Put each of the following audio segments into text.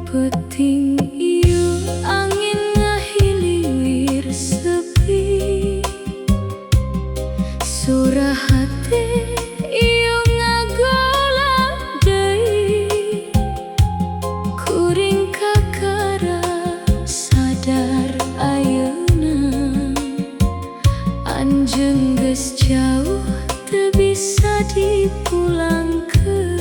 Peting ieu angin ngahiliwir sepi, surah hati ieu ngagolak deui. Kuring kakara sadar ayeuna, anjeun geus jauh teu bisa dipulangkeun.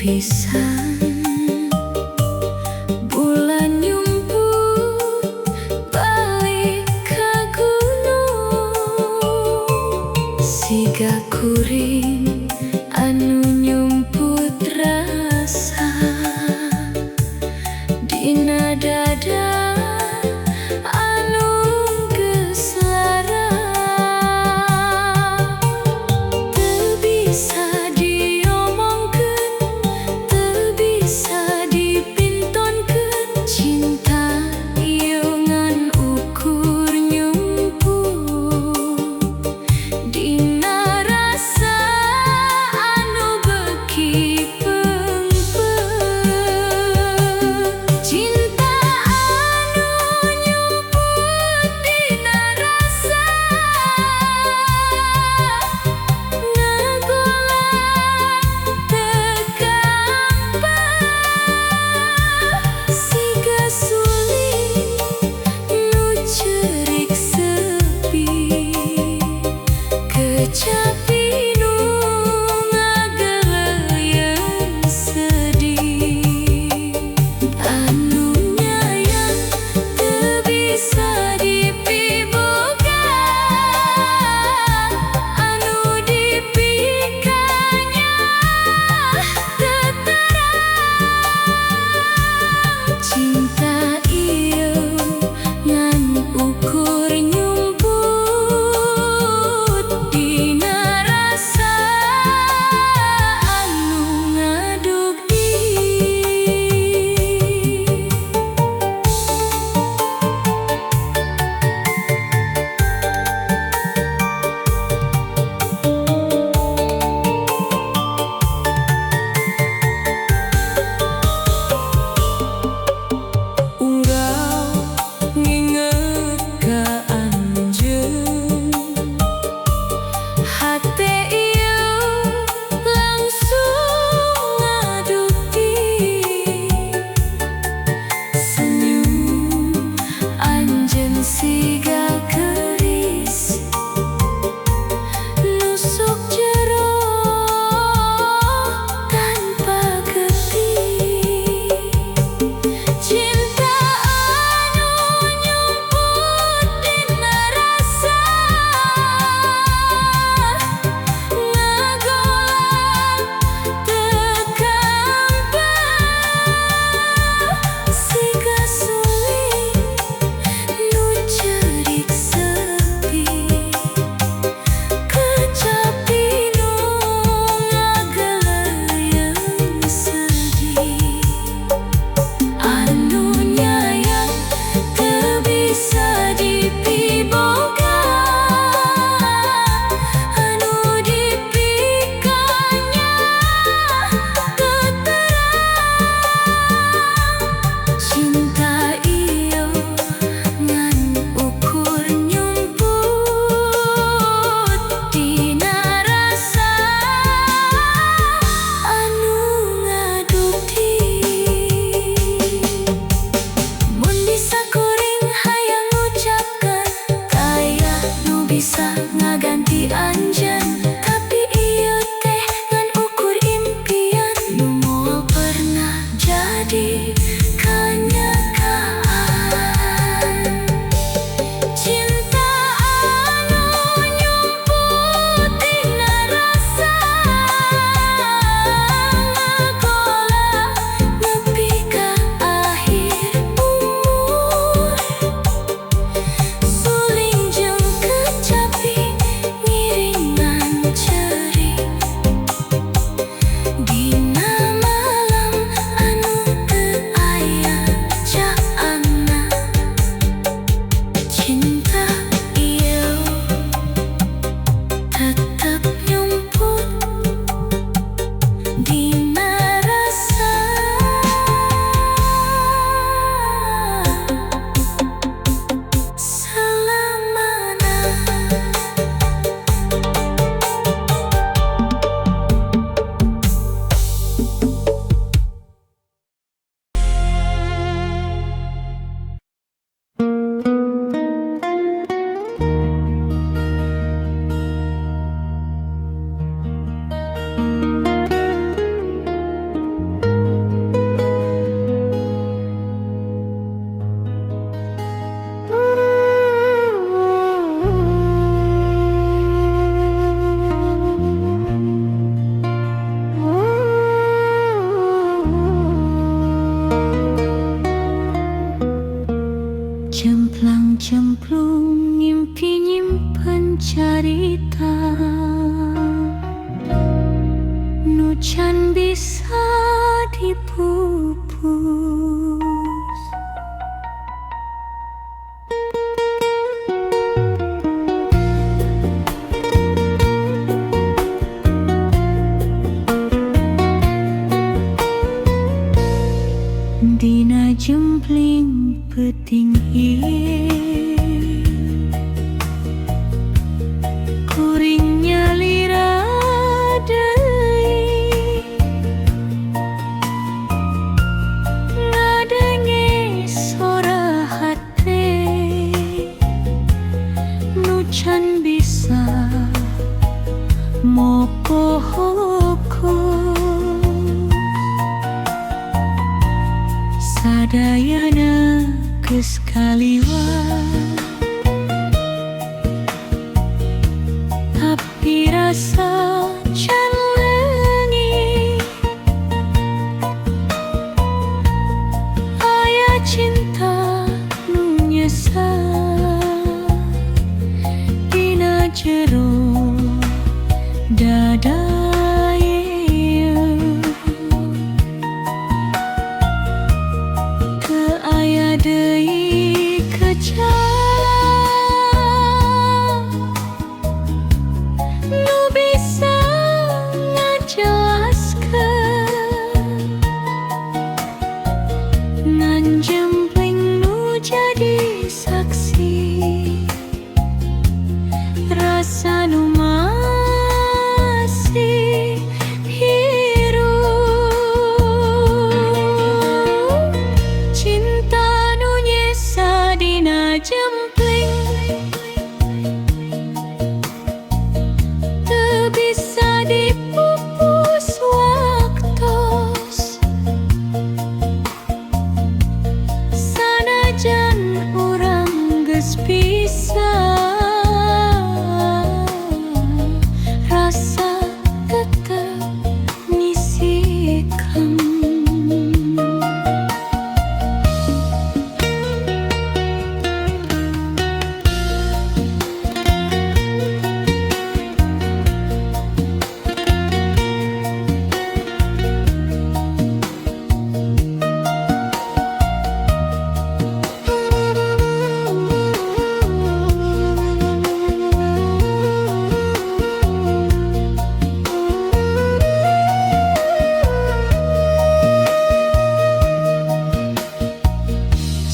pisan bulan nyumput balik ka gunung, siga kuring anu nyumput rasa dina dada anu geus lara. Teu bisa diomongkeun, teu bisa dipintonkeun, cinta ieu ngan ukur nyumput dina rasa anu beuki peungpeung. Cinta anu nyumput dina rasa ngagola teu gampang, siga suling nu ceurik sepi, kecapi nu ngageleyeun sedih. Anu nyayang teu bisa dipiboga, anu dipikanya teu terang. Cinta ieu ngan ukur nyumput dina rasa anu ngadugdi. Urang nginget ka anjeun, hate ieu langsung ngadugdi. Senyum anjeun siga geuris nusuk jero tanpa getih. Cinta anu nyumput dina rasa ngagola teu gampang, siga suling nu ceurik sepi, kecapi nu ngageleyeun sedih. Anu nyayang teu bisa dipiboga, anu dipikanya teu terang. Cinta ieu ngan ukur nyumput dina rasa anu ngadugdi. Mun bisa kuring hayang ngucapkeun aya nu bisa ngaganti anjeun, tapi ieu teh ngan ukur impian nu moal pernah jadi kanyakaan. Cinta anu nyumput dina rasa ngagola nepi ka akhir umur, suling jeung kecapi ngiringan ceurik dina malam anu teu aya jaangna. Cinta ieu tetep nyumput dina rasa selamana. cemplung ngimpi nyimpen carita nu can bisa dipupus. Dina jempling peting ieu kuring nyalira deui ngadenge sora hate nu can bisa mopohoku sadayana geus kaliwat tapi rasa can leungit aya cinta nu nyesat dina jero dada deui kecap nu bisa ngajelaskeun ngan jempling nu jadi saksi rasa nu masih hirup cinta dina jempling teu bisa dipupus waktos sanajan urang geus pisah rasa tetep nyisikeun.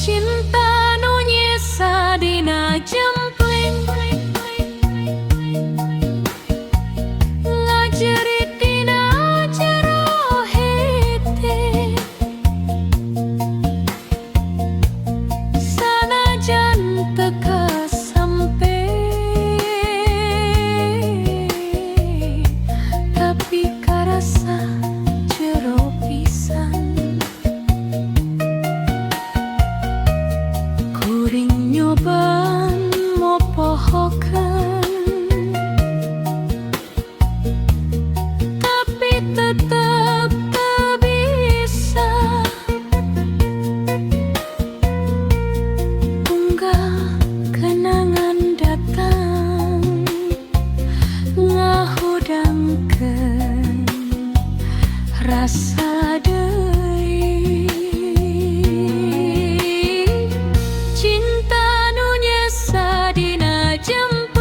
Cinta nu nyesa dina jempling ngajerit dina jero hete sanajan teu sampe tapi karasa jero pisan kuring nyoban mopohokeun tapi tetep teu bisa unggah kenangan datang ngahudangkeun rasa deui cinta nu nyesa dina jempling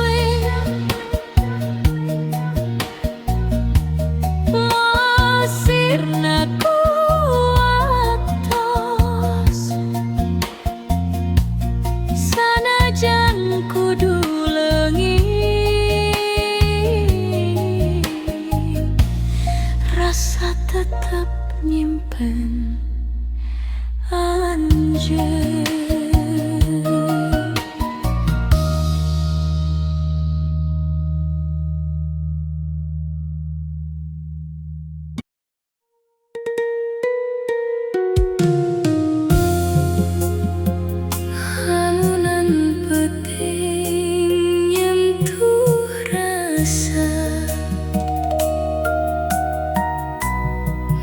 sirna kuatos sanajan kudu leungit rasa tetep nyimpen anjeun.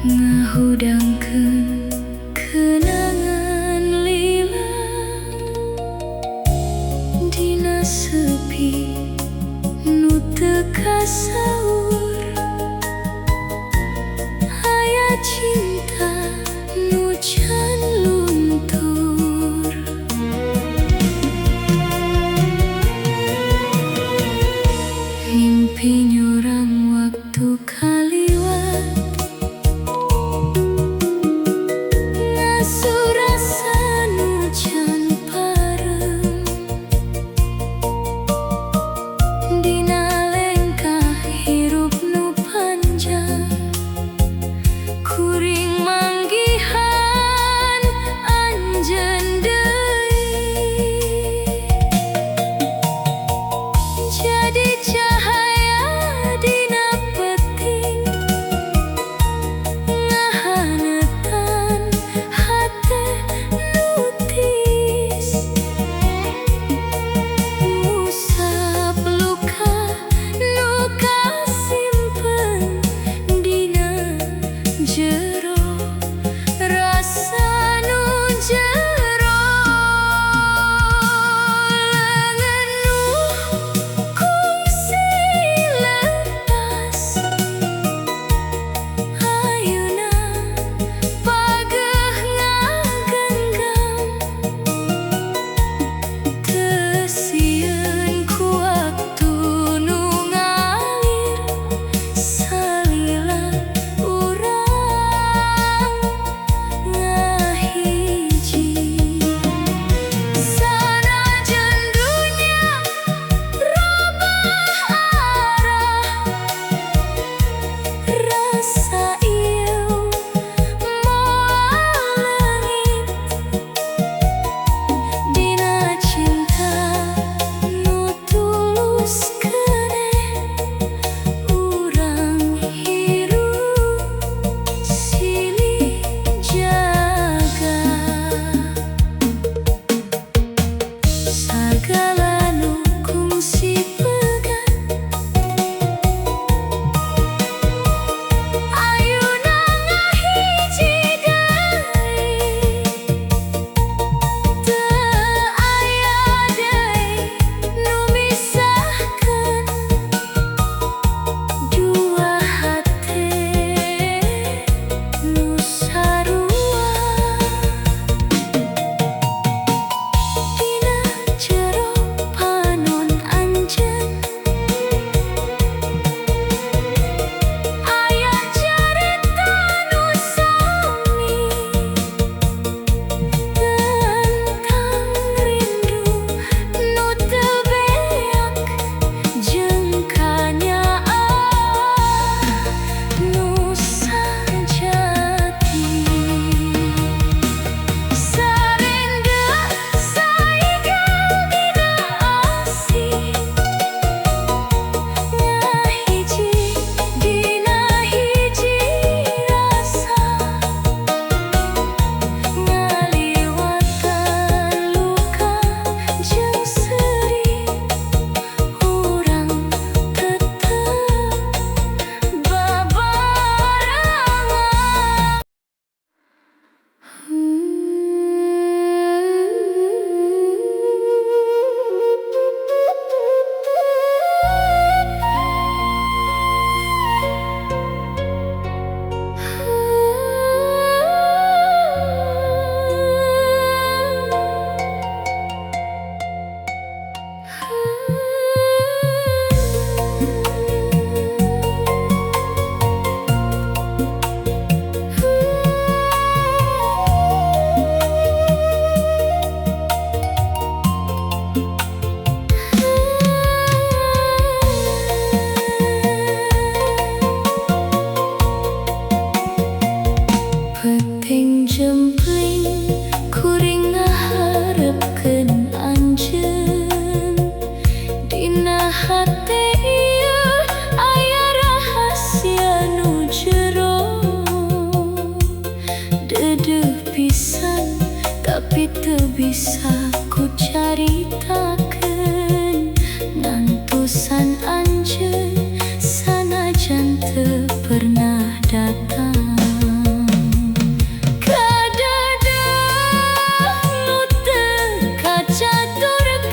ngahudangkeun kenangan lila bisa ku caritakeun ngantusan anjeun sanajan teu pernah datang. Kadadang nu teu kacaturkeun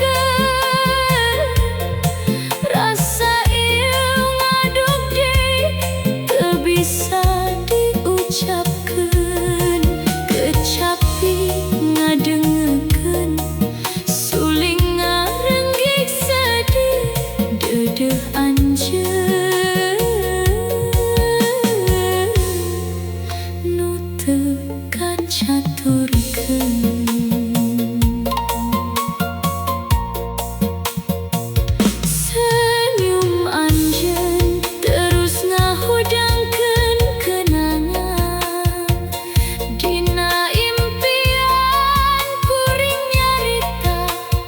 rasa ieu ngaduk deui teu bisa diucapkeun kecapi ngadengekeun suling ngarenggik sedih dedeh anjeun nu teu caturkeun. Senyum anjeun terus ngahudangkeun kenangan. Dina impian kuring nyarita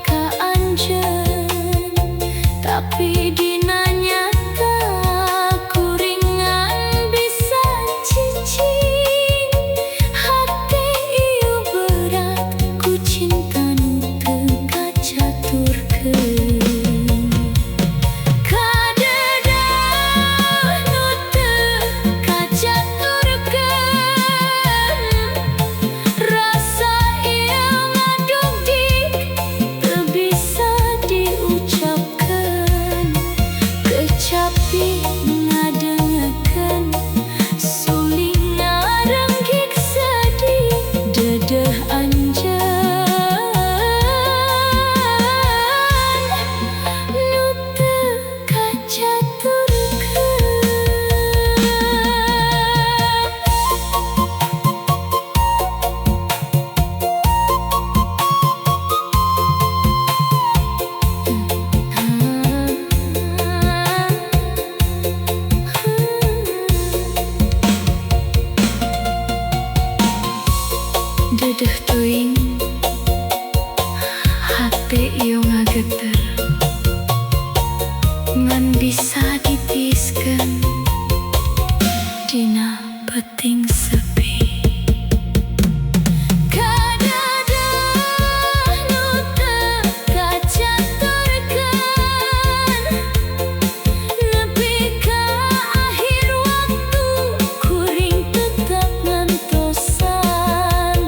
ka anjeun, tapi dina nyata kuringan bisa cicing. Hati ieu berat ku cinta nu teu kacaturkeun. Kadeudeung nu teu kacaturkeun, rasa ieu ngadugdik teu bisa diucapkeun. Kecapi ngadengekeun suling ngarenggik sedih dedeh anjeun nu teu kacaturkeun. Dedeh teuing hate ieu ngageter, ngan bisa ditiiskeun dina peuting sepi. Kadeudeung nu teu kacaturkeun, nepi ka akhir waktu kuring tetep ngantosan.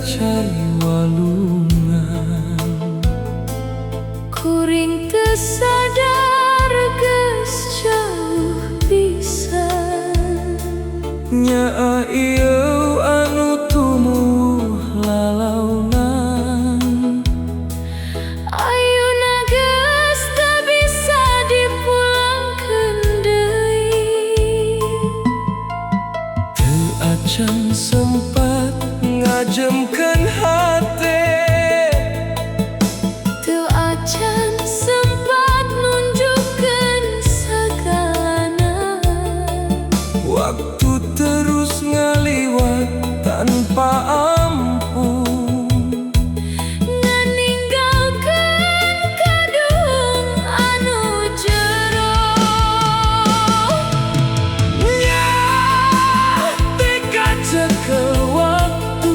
cari walungan. Kuring teu sadar geus jauh pisan. Nyaa ieu anu tumuh lalaunan. Ayeuna geus teu bisa dipulangkeun deui. Teu acan sempat ngajemkeun hate. Teu acan sempat nunjukkeun sagalana. Waktu terus ngaliwat tanpa ampun. Nganinggalkeun kadung anu jero. Nyaa teka cekel waktu.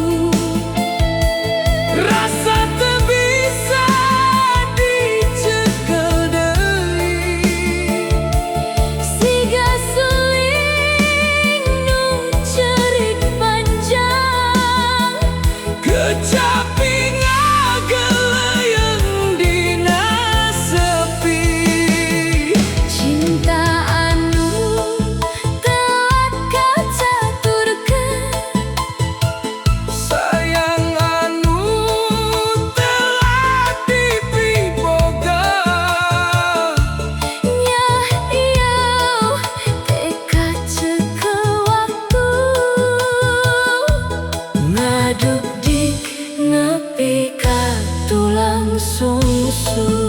Rasa teu bisa dicekel deui. Siga suling nu cerik panjang. Kecapi ngageleuyeuh dina sepi. Cinta anu telat kacaturkeun. Sayang anu telah dipiboga. Nyah ieu teka cekel waktu. Ngadugdik nepi ka tulang sungsung.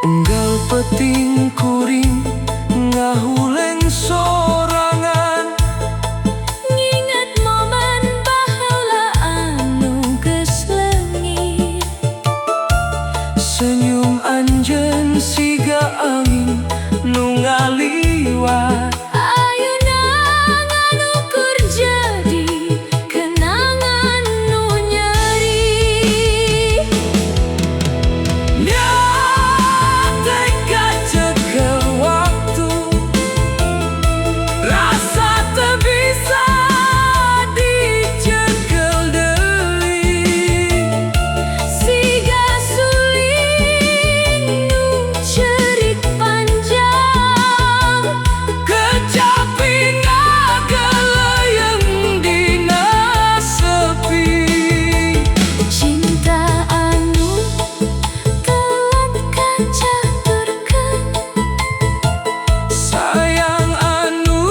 Unggal peting kuring ngahuleng sorangan. Nginget momen baheula anu geus leungit. Senyum anjeun siga angin nu ngaliwat. Ayeuna nganukur jadi kenangan nu nyeri. Nyaa teka cekel waktu. Rasa teu bisa dicekel deui. Siga suling nu cerik panjang. Kecapi ngageleuyeuh dina sepi. Cinta anu telat kacaturkeun. Sayang anu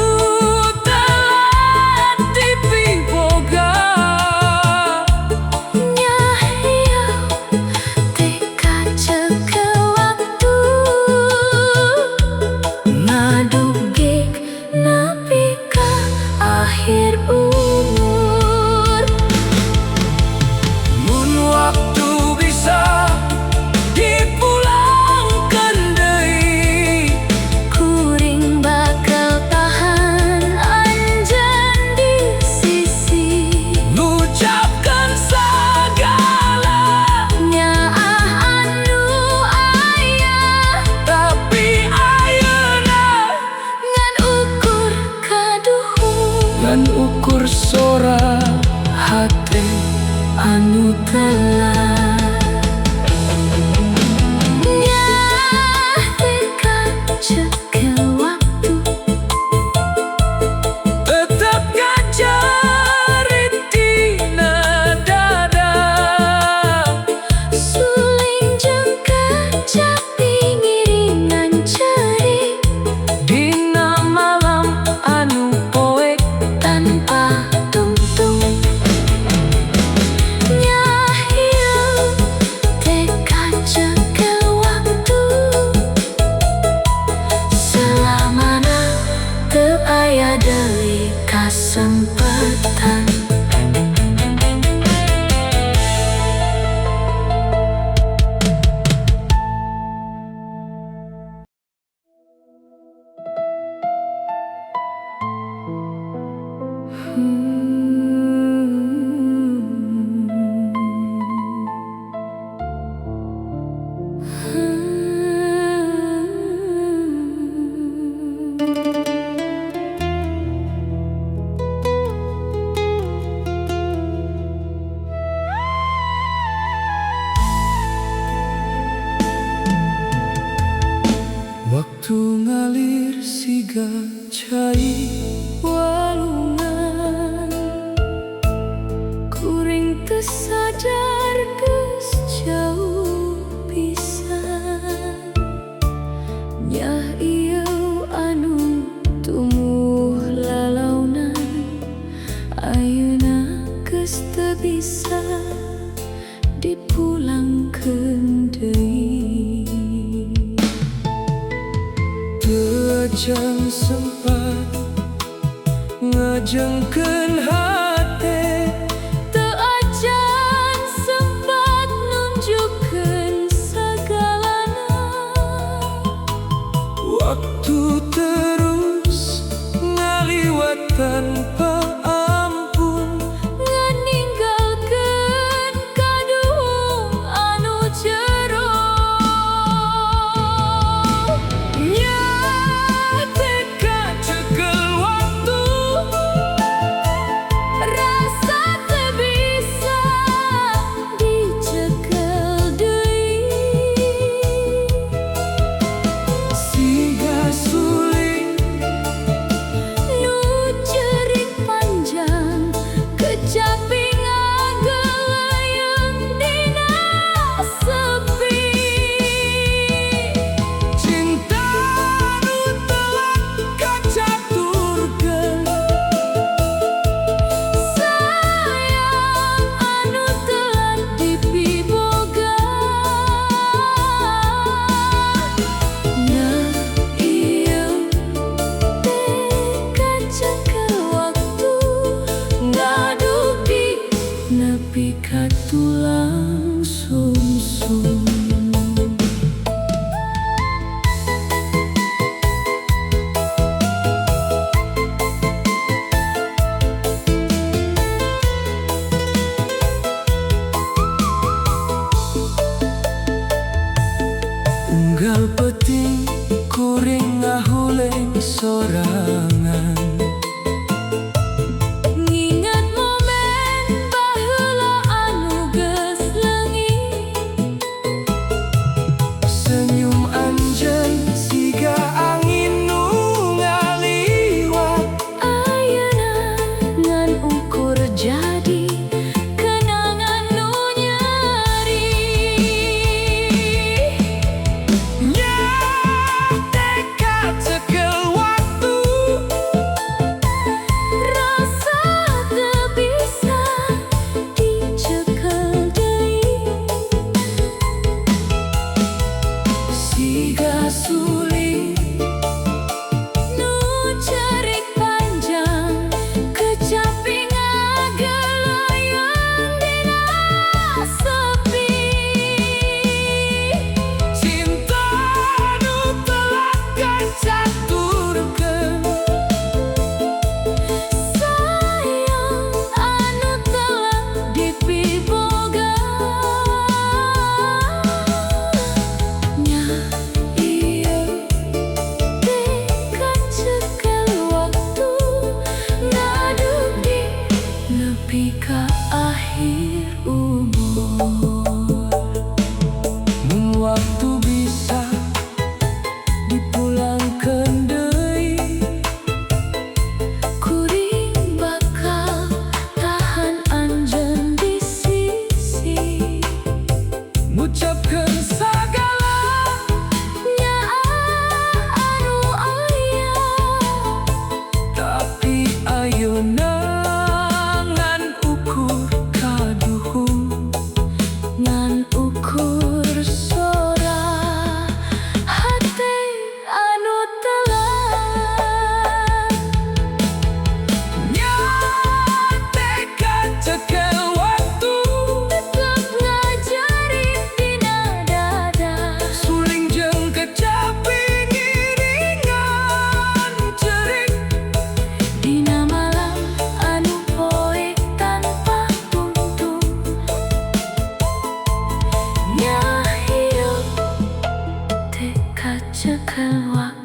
telah dipiboga. Nyah ieu teka cekel waktu. Ngadugdik nepi ka akhir umur. Mun waktu bisa dipulangkeun deui. Kuring bakal tahan anjeun di sisi. Ngucapkeun sagala. Nyaah anu aya. Tapi ayeuna Ngan ukur kaduhung. ngan ukur sora hate anu telah. Nyah teka cekel waktu. Tetep ngajarit dina dada. Suling jeung kecapi ngiringan cerik. Dina malam anu poek Tanpa tungtung. Nyah ieu geus sadar geus jauh pisan. Nyah ieu anu tumuh lalaunan, ayeuna geus teu bisa dipulangkeun deui. Teu acan sempat ngajengkeun hate, Teu acan sempat nunjukkeun sagalana. waktu terus ngaliwat tanpa ampun, Nganinggalkeun kaduhung anu jero. nyah teka cekel waktu, Rasa teu bisa dicekel deui. siga suling Nu ceurik panjang kecapi ngagelayang dina sepi. cinta nu telah kacaturkeun, Sayang anu telah dipiboga. Nyah ieu teka cekel waktu, ngaduk di nepi ka tulang sumsum. Unggal peuting kuring ngahuleng sorangan, nginget momen baheula anu geus leungit. senyum anjeun siga angin nu ngaliwat. Ayeuna ngan ukur jadi kenangan nu nyeri. Nyah teka cekel waktu, Rasa teu bisa dicekel deui. siga suling Nu ceurik panjang kecapi ngagelayang dina sepi. cinta nu telah kacaturkeun, Sayang anu telah dipiboga. Nyah ieu teka cekel waktu, ngaduk di nepi ka akhir umur. mun waktu bisa dipulangkeun deui, Kuring bakal tahan anjeun di sisi. ngucapkeun sagala Nyaah anu aya, tapi ayeuna ngan ukur kaduhung, ngan ukur sora hate anu telah. nyah teka cekel waktu, Tetep ngajarin dina dada, suling jeung kecapi ngiringan cerik. dina malam anu poek tanpa untung. Nyah ieu teka cekel waktu.